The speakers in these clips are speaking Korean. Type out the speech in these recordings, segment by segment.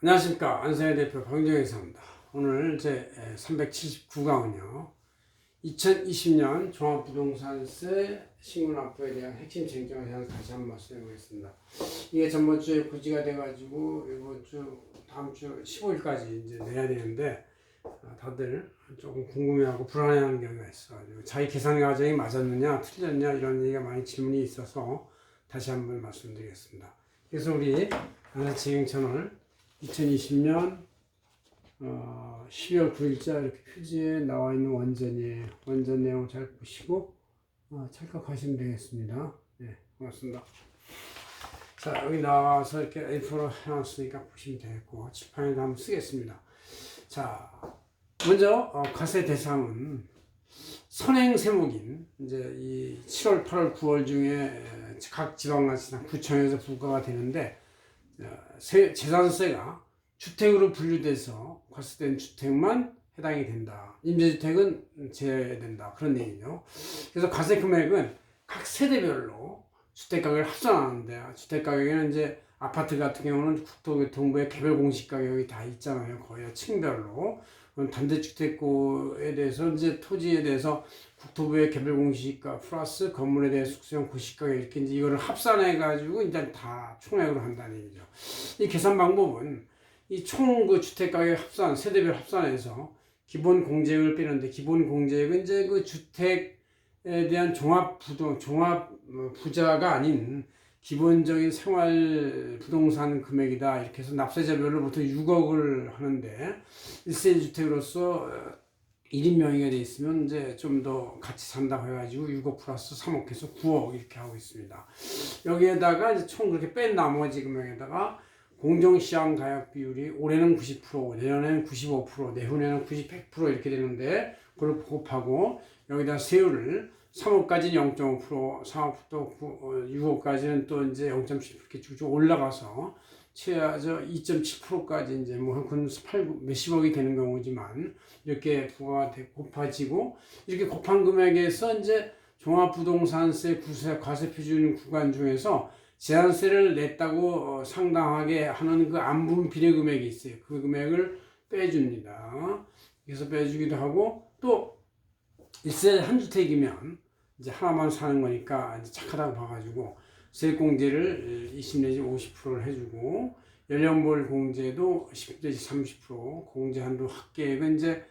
안녕하십니까. 안성의 대표 박영정이사입니다. 오늘 제 379강은요. 2020년 종합부동산세 신고납부에 대한 핵심 쟁점에 대해서 다시 한번 말씀해 보겠습니다. 이게 전번주에 고지가 돼가지고 이번 주, 다음 주 15일까지 이제 내야 되는데 다들 조금 궁금해하고 불안해하는 경우가 있어가지고 자기 계산 과정이 맞았느냐 틀렸냐 이런 얘기가 많이 질문이 있어서 다시 한번 말씀드리겠습니다. 그래서 우리 안산지경 채널 2020년 12월 9일자 이렇게 표지에 나와 있는 원전이에요. 원전 내용 잘 보시고 찰칵하시면 되겠습니다. 네, 고맙습니다. 자, 여기 나와서 이렇게 A4로 해놨으니까 보시면 되겠고 칠판에도 한번 쓰겠습니다. 자, 먼저 과세 대상은 선행 세목인 이제 이 7월, 8월, 9월 중에 각 지방자치나 구청에서 부과가 되는데 재산세가 주택으로 분류돼서 과세된 주택만 해당이 된다. 임대주택은 제외된다. 그런 얘기죠. 그래서 과세 금액은 각 세대별로 주택가격을 합산하는데, 주택가격에는 이제 아파트 같은 경우는 국토교통부의 개별 공시 가격이 다 있잖아요. 거의 층별로. 단대주택고에 대해서 이제 토지에 대해서 국토부의 개별 공시가 플러스 건물에 대해 숙소형 고시가격 이렇게 이제 이거를 합산해 가지고 일단 다 총액으로 한다는 얘기죠. 이 계산 방법은 이 총 그 주택 가격 합산 세대별 합산해서 기본 공제액을 빼는데 기본 공제액은 이제 그 주택에 대한 종합 부자가 아닌 기본적인 생활 부동산 금액이다. 이렇게 해서 납세자별로 보통 6억을 하는데 1세 주택으로서 1인 명의가 돼 있으면 이제 좀 더 같이 산다고 해가지고 6억 플러스 3억 해서 9억 이렇게 하고 있습니다. 여기에다가 이제 총 그렇게 뺀 나머지 금액에다가 공정시장 가격 비율이 올해는 90%, 내년에는 95%, 내후년에는 100% 이렇게 되는데 그걸 곱하고 여기다 세율을 3억까지는 0.5%, 4억부터 6억까지는 또 이제 0.7% 이렇게 쭉쭉 올라가서 최하저 2.7%까지 이제 뭐 한 몇십억이 되는 경우지만 이렇게 부과가 곱해지고 이렇게 곱한 금액에서 이제 종합부동산세 과세 표준 구간 중에서 제한세를 냈다고 상당하게 하는 그 안분 비례 금액이 있어요. 그 금액을 빼줍니다. 그래서 빼주기도 하고 또 1세 한 주택이면 이제 하나만 사는 거니까 이제 착하다고 봐가지고 세액공제를 20 내지 50%를 해주고 연령별 공제도 10 내지 30% 공제 한도 합계액은 이제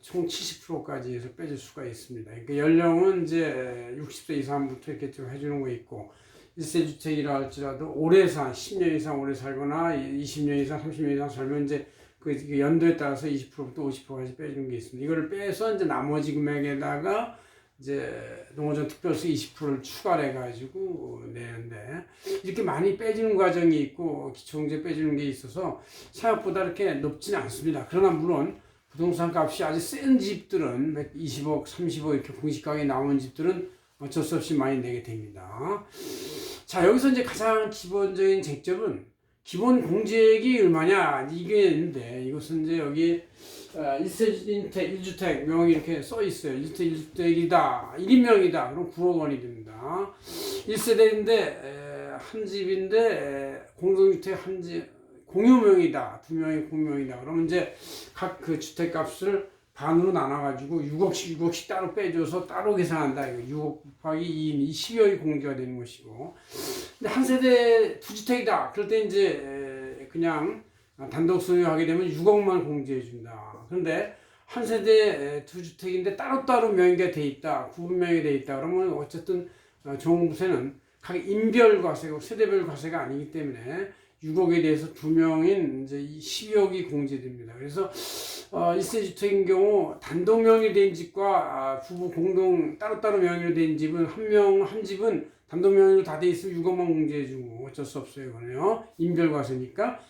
총 70%까지 해서 빼줄 수가 있습니다. 그러니까 연령은 이제 60세 이상부터 이렇게 좀 해주는 거 있고 1세 주택이라 할지라도 오래 10년 이상 오래 살거나 20년 이상 30년 이상 살면 이제 그 연도에 따라서 20%부터 50%까지 빼주는 게 있습니다. 이걸 빼서 이제 나머지 금액에다가 이제 농어전 특별세 20%를 추가를 해가지고 내는데 이렇게 많이 빼주는 과정이 있고 기초공제 빼주는 게 있어서 생각보다 이렇게 높지는 않습니다. 그러나 물론 부동산 값이 아주 센 집들은 120억, 30억 이렇게 공시가격이 나오는 집들은 어쩔 수 없이 많이 내게 됩니다. 자, 여기서 이제 가장 기본적인 쟁점은 기본 공제액이 얼마냐 이게 있는데 이것은 이제 여기 1세 1주택 명이 이렇게 써 있어요. 1주택 1주택이다 1인명이다 그럼 9억 원이 됩니다. 1세대인데 한 집인데 공동주택 한 집 공유명이다 2명이 공유명이다 그러면 이제 각 그 주택값을 반으로 나눠가지고 6억씩 따로 빼줘서 따로 계산한다. 이거 6억 곱하기 2인 12억이 공제가 되는 것이고. 근데 한 세대 두 주택이다. 그럴 때 이제 그냥 단독 소유하게 되면 6억만 공제해준다. 그런데 한 세대 두 주택인데 따로따로 명의가 돼 있다. 구분명이 돼 있다. 그러면 어쨌든 종부세는 각 인별 과세고 세대별 과세가 아니기 때문에 6억에 대해서 두 명인 이제 12억이 공제됩니다. 그래서 1세 주택인 경우 단독 명의로 된 집과 부부 공동 따로따로 명의로 된 집은 한 집은 단독 명의로 다 돼 있으면 6억만 공제해주고 어쩔 수 없어요. 이거는요. 인별과세니까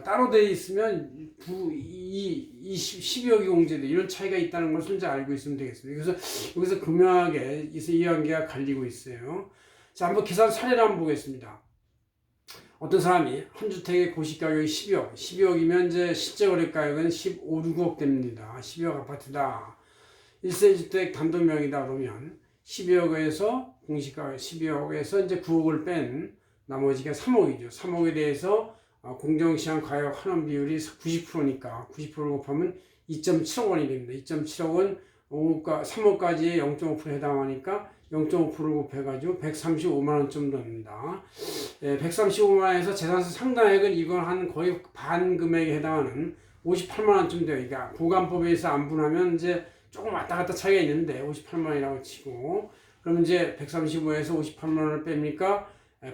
따로 돼 있으면 12억이 공제돼. 이런 차이가 있다는 것을 이제 알고 있으면 되겠습니다. 그래서 여기서 교묘하게 이해관계가 갈리고 있어요. 자, 한번 계산 사례를 한번 보겠습니다. 어떤 사람이 한 주택의 고시가격이 12억, 12억이면 이제 실제 거래가격은 15, 6억 됩니다. 12억 아파트다. 1세 주택 단독 명의다 그러면 12억에서 공시가격 12억에서 이제 9억을 뺀 나머지가 3억이죠. 3억에 대해서 공정시장 가격 환원 비율이 90%니까 90%를 곱하면 2.7억 원이 됩니다. 2.7억 원 3억까지의 0.5% 해당하니까 0.5%를 곱해가지고 135만 원쯤 됩니다. 135만 원에서 재산세 상당액은 이건 한 거의 반 금액에 해당하는 58만 원쯤 돼요. 그러니까 구간법에 의해서 안분하면 이제 조금 왔다 갔다 차이가 있는데 58만 원이라고 치고, 그러면 이제 135에서 58만 원을 뺍니까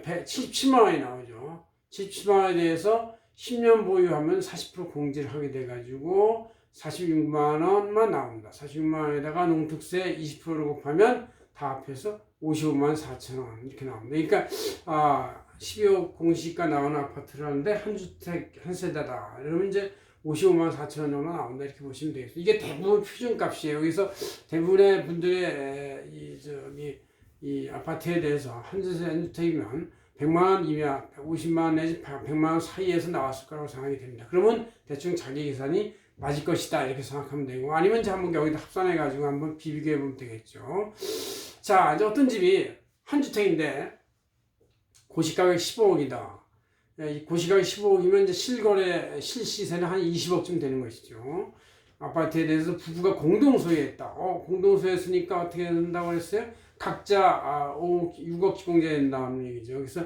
77만 원이 나오죠. 77만 원에 대해서 10년 보유하면 40% 공제를 하게 돼가지고 46만 원만 나옵니다. 46만 원에다가 농특세 20%를 곱하면 다 합해서 55만 4천 원 이렇게 나옵니다. 그러니까 12억 공시가 나오는 아파트를 하는데 한 주택 한 세대다. 그러면 이제 55만 4천 원 정도 나온다 이렇게 보시면 되겠습니다. 이게 대부분 표준값이에요. 여기서 대부분의 분들의 이 아파트에 대해서 한 주택이면 100만 원 이하, 50만 원 내지 100만 원 사이에서 나왔을 거라고 생각이 됩니다. 그러면 대충 자기 계산이 맞을 것이다 이렇게 생각하면 되고, 아니면 이제 한번 여기다 합산해 가지고 한번 비교해 보면 되겠죠. 자, 이제 어떤 집이 한 주택인데 고시가격 15억이다. 고시가격 15억이면 이제 실거래 실시세는 한 20억쯤 되는 것이죠. 아파트에 대해서 부부가 공동 소유했다. 공동 소유했으니까 어떻게 된다고 했어요? 각자 6억 기공제가 된다는 얘기죠. 그래서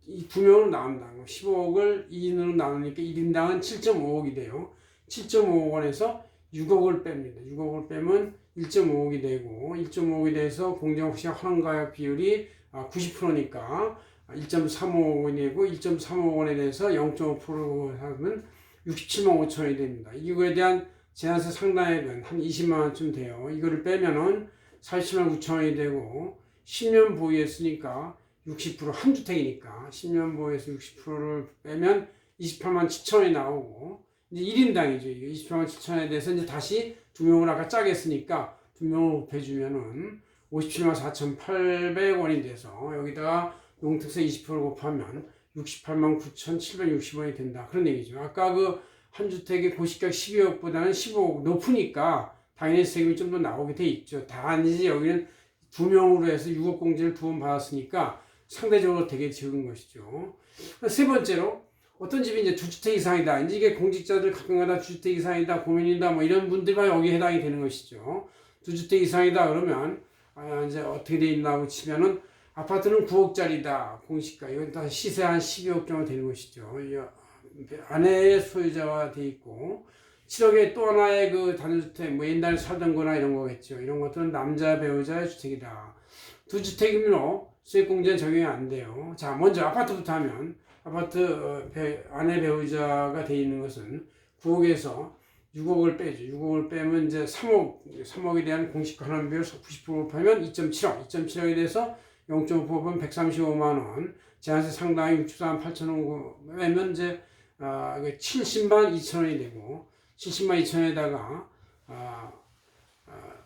이 두 명으로 나눈다. 15억을 2인으로 나누니까 1인당은 7.5억이 돼요. 7.5억 원에서 6억을 뺍니다. 6억을 빼면 1.5억이 되고, 1.5억이 돼서 공정시장 환원가격 비율이 90%니까 1.35억 원이 되고, 1.35억 원에 대해서 0.5% 하면 67만 5천 원이 됩니다. 이거에 대한 재산세 상당액은 한 20만 원쯤 돼요. 이거를 빼면은 47만 9천 원이 되고, 10년 보유했으니까 60% 한 주택이니까 10년 보유해서 60%를 빼면 28만 7천 원이 나오고, 이제 1인당이죠. 이게 28만 7천 원에 대해서 이제 다시 두 명을 아까 짜게 했으니까 두 명을 곱해주면은 57만 4,800원이 돼서 여기다가 농특세 20%를 곱하면 68만 9,760원이 된다. 그런 얘기죠. 아까 그 한 주택의 고시가격 12억보다는 15억 높으니까 당연히 세금이 좀 더 나오게 돼 있죠. 단지 여기는 두 명으로 해서 6억 공제를 두 번 받았으니까 상대적으로 되게 적은 것이죠. 세 번째로, 어떤 집이 이제 두 주택 이상이다. 이제 이게 공직자들 가끔가다 두 주택 이상이다, 고민이다, 뭐 이런 분들만 여기에 해당이 되는 것이죠. 두 주택 이상이다 그러면 이제 어떻게 돼 있나고 치면은 아파트는 9억짜리다. 공시가 이건 다 시세 한 12억 정도 되는 것이죠. 아내의 소유자가 돼 있고, 7억에 또 하나의 그 단주택, 뭐 옛날에 살던 거나 이런 거겠죠. 이런 것들은 남자 배우자의 주택이다. 두 주택이면 세액공제는 적용이 안 돼요. 자, 먼저 아파트부터 하면, 아파트 아내 배우자가 돼 있는 것은 9억에서 6억을 빼죠. 6억을 빼면 이제 3억에 대한 공시가 환원 비율 90% 곱하면 2.7억, 2.7억에 대해서 0.5% 곱하면 135만 원, 제한세 상당히 64만 8천 원 빼면 이제 70만 2천 원이 되고, 70만 2천 원에다가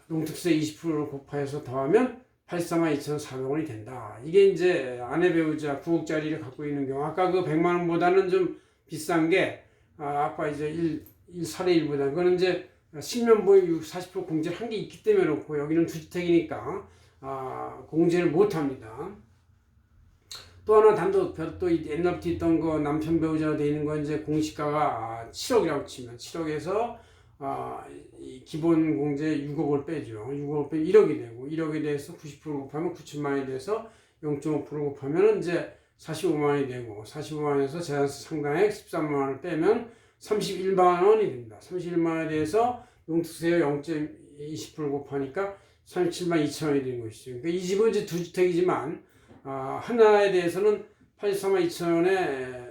농특세 20%를 곱해서 더하면 84만 2,400원이 된다. 이게 이제 아내 배우자 9억짜리를 갖고 있는 경우, 아까 그 100만 원보다는 좀 비싼 게, 아까 이제 1사례 1보다, 그거는 이제 10년 보유 40% 공제를 한 게 있기 때문에 그렇고, 여기는 두 주택이니까 공제를 못 합니다. 또 하나 단독 별도 옛날부터 있던 거 남편 배우자가 돼 있는 건 이제 공시가가 7억이라고 치면 7억에서 이 기본 공제 6억을 빼죠. 6억을 빼면 1억이 되고, 1억에 대해서 90% 곱하면 9천만 원에 대해서 0.5% 곱하면 이제 45만 원이 되고, 45만 원에서 재산세 상당액 13만 원을 빼면 31만 원이 됩니다. 31만 원에 대해서 농특세 0.20% 곱하니까 37만 2천 원이 되는 것이죠. 그러니까 이 집은 이제 두 주택이지만 하나에 대해서는 84만 2천 원의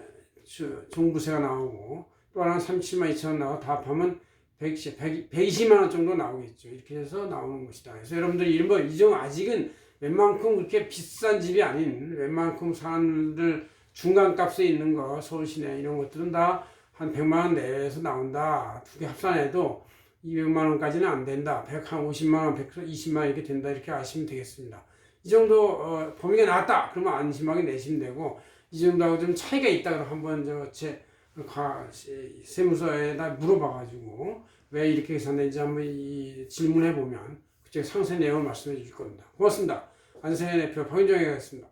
종부세가 나오고, 또 하나는 37만 2천 원 나와 다 합하면 120만 원 정도 나오겠죠. 이렇게 해서 나오는 것이다. 그래서 여러분들이 이런 거, 이정 아직은 웬만큼 그렇게 비싼 집이 아닌, 웬만큼 사람들 중간값에 있는 거, 서울 시내 이런 것들은 다 한 100만 원 내에서 나온다. 두 개 합산해도 200만 원까지는 안 된다. 150만 원, 120만 원 이렇게 된다. 이렇게 아시면 되겠습니다. 이 정도 범위가 나왔다. 그러면 안심하게 내시면 되고, 이 정도하고 좀 차이가 있다. 그러면 한번 제 세무서에다 물어봐가지고 왜 이렇게 계산되는지 한번 질문해 보면 그쪽 상세 내용을 말씀해 주실 겁니다. 고맙습니다. 안세현 대표 박윤정이었습니다.